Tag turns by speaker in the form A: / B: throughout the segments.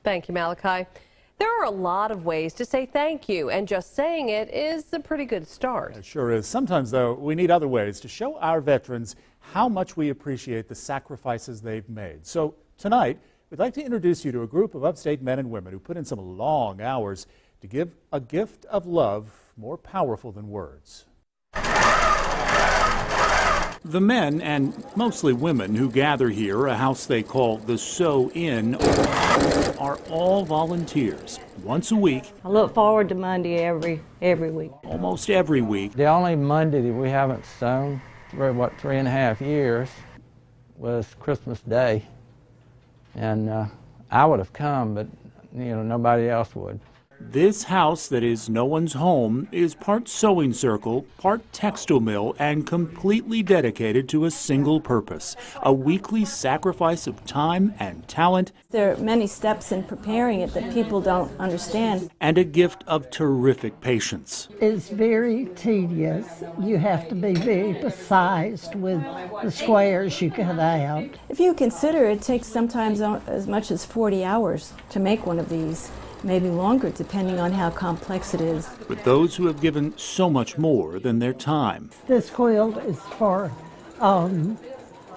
A: Thank you, Malachi. There are a lot of ways to say thank you, and just saying it is a pretty good start.
B: It sure is. Sometimes, though, we need other ways to show our veterans how much we appreciate the sacrifices they've made. So tonight, we'd like to introduce you to a group of upstate men and women who put in some long hours to give a gift of love more powerful than words. The men, and mostly women, who gather here, a house they call the Sew Inn, are all volunteers. Once a week.
C: I look forward to Monday every week.
B: Almost every week.
D: The only Monday that we haven't sewn for, 3.5 years was Christmas Day. And I would have come, but, nobody else would.
B: This house that is no one's home is part sewing circle, part textile mill, and completely dedicated to a single purpose, a weekly sacrifice of time and talent.
E: There are many steps in preparing it that people don't understand.
B: And a gift of terrific patience.
F: It's very tedious. You have to be very precise with the squares you cut out.
E: If you consider it takes sometimes as much as 40 hours to make one of these. Maybe longer, depending on how complex it is.
B: But those who have given so much more than their time.
F: This quilt is for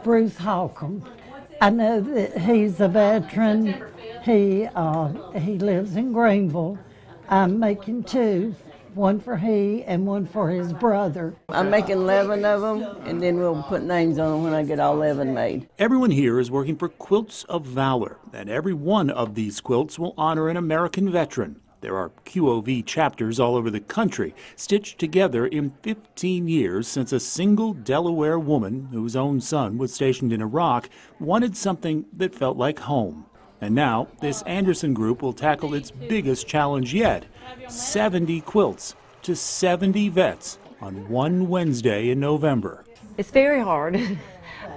F: Bruce Holcomb. I know that he's a veteran. He lives in Greenville. I'm making two, one for he and one for his brother.
G: I'm making 11 of them, and then we'll put names on them when I get all 11 made.
B: Everyone here is working for Quilts of Valor, and every one of these quilts will honor an American veteran. There are QOV chapters all over the country, stitched together in 15 years since a single Delaware woman, whose own son was stationed in Iraq, wanted something that felt like home. And now, this Anderson group will tackle its biggest challenge yet, 70 quilts to 70 vets on one Wednesday in November.
C: It's very hard.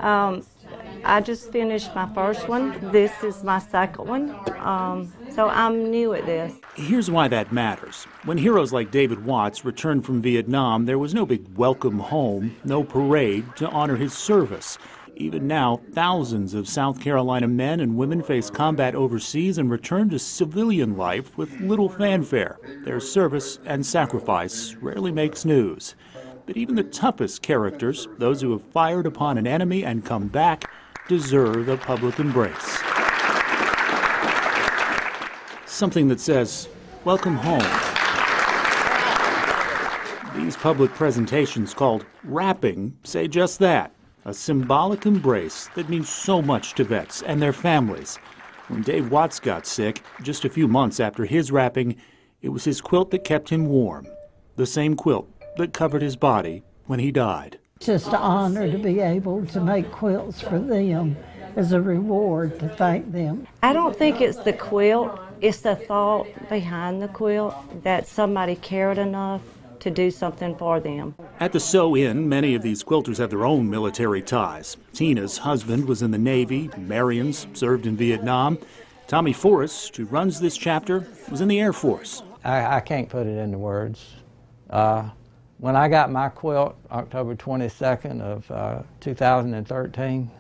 C: I just finished my first one. This is my second one, so I'm new at this.
B: Here's why that matters. When heroes like David Watts returned from Vietnam, there was no big welcome home, no parade to honor his service. Even now, thousands of South Carolina men and women face combat overseas and return to civilian life with little fanfare. Their service and sacrifice rarely makes news. But even the toughest characters, those who have fired upon an enemy and come back, deserve a public embrace. Something that says, "Welcome home." These public presentations, called wrapping, say just that. A symbolic embrace that means so much to vets and their families. When Dave Watts got sick, just a few months after his wrapping, it was his quilt that kept him warm. The same quilt that covered his body when he died.
F: It's just an honor to be able to make quilts for them as a reward to thank them.
C: I don't think it's the quilt, it's the thought behind the quilt that somebody cared enough to do something for them.
B: At the Sew Inn, many of these quilters have their own military ties. Tina's husband was in the Navy, Marion's served in Vietnam. Tommy Forrest, who runs this chapter, was in the Air Force.
D: I can't put it into words. When I got my quilt, October 22nd of 2013,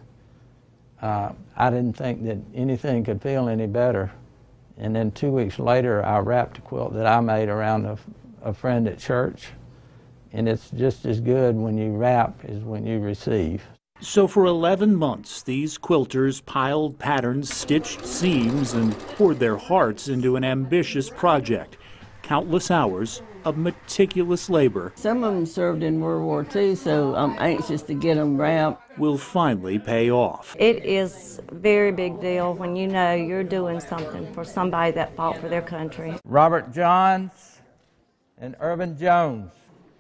D: I didn't think that anything could feel any better. And then 2 weeks later, I wrapped a quilt that I made around a friend at church, and it's just as good when you wrap as when you receive.
B: So for 11 months, these quilters piled patterns, stitched seams, and poured their hearts into an ambitious project. Countless hours of meticulous labor.
G: Some of them served in World War II, so I'm anxious to get them wrapped.
B: Will finally pay off.
C: It is a very big deal when you know you're doing something for somebody that fought for their country.
D: Robert Johns and Irvin Jones.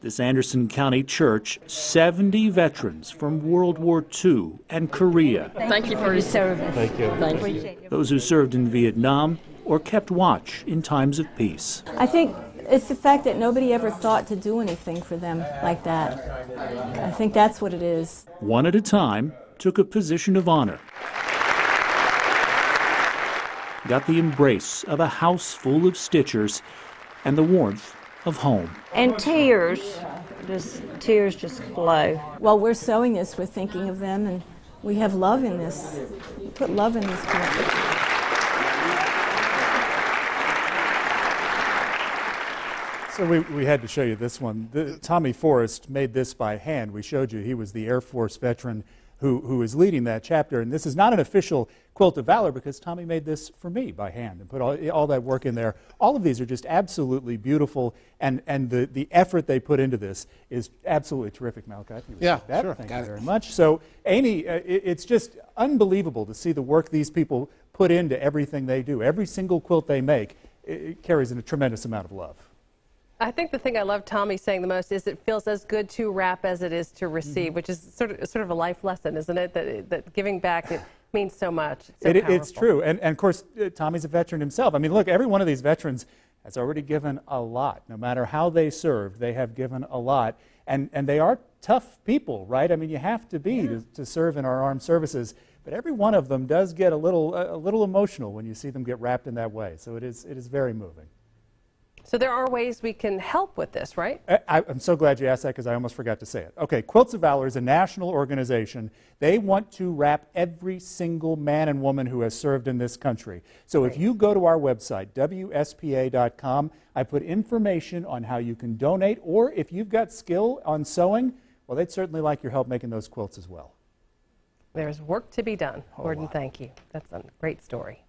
B: This Anderson County church, 70 veterans from World War II and Korea.
E: Thank you for your service.
D: Thank you.
E: Thank you.
B: Those who served in Vietnam or kept watch in times of peace.
E: I think it's the fact that nobody ever thought to do anything for them like that. I think that's what it is.
B: One at a time, took a position of honor. Got the embrace of a house full of stitchers and the warmth of home.
C: And tears just flow.
E: While we're sewing this, we're thinking of them, and we have love in this. We put love in this quilt.
H: So we had to show you this one. Tommy Forrest made this by hand. We showed you he was the Air Force veteran who is leading that chapter. And this is not an official Quilt of Valor because Tommy made this for me by hand and put all that work in there. All of these are just absolutely beautiful, and the effort they put into this is absolutely terrific, Malachi.
I: Yeah,
H: that.
I: sure.
H: Thank you very much. So, Amy, it's just unbelievable to see the work these people put into everything they do. Every single quilt they make, it carries in a tremendous amount of love.
A: I think the thing I love Tommy saying the most is it feels as good to wrap as it is to receive, which is sort of a life lesson, isn't it? That giving back it means so much.
H: It's true. And of course, Tommy's a veteran himself. I mean, look, every one of these veterans has already given a lot. No matter how they served, they have given a lot. And they are tough people, right? I mean, you have to be to serve in our armed services. But every one of them does get a little emotional when you see them get wrapped in that way. So it is very moving.
A: So there are ways we can help with this, right?
H: I'm so glad you asked that because I almost forgot to say it. Okay, Quilts of Valor is a national organization. They want to wrap every single man and woman who has served in this country. So if you go to our website, WSPA.com, I put information on how you can donate, or if you've got skill on sewing, well, they'd certainly like your help making those quilts as well.
A: There's work to be done. Gordon, thank you. That's a great story.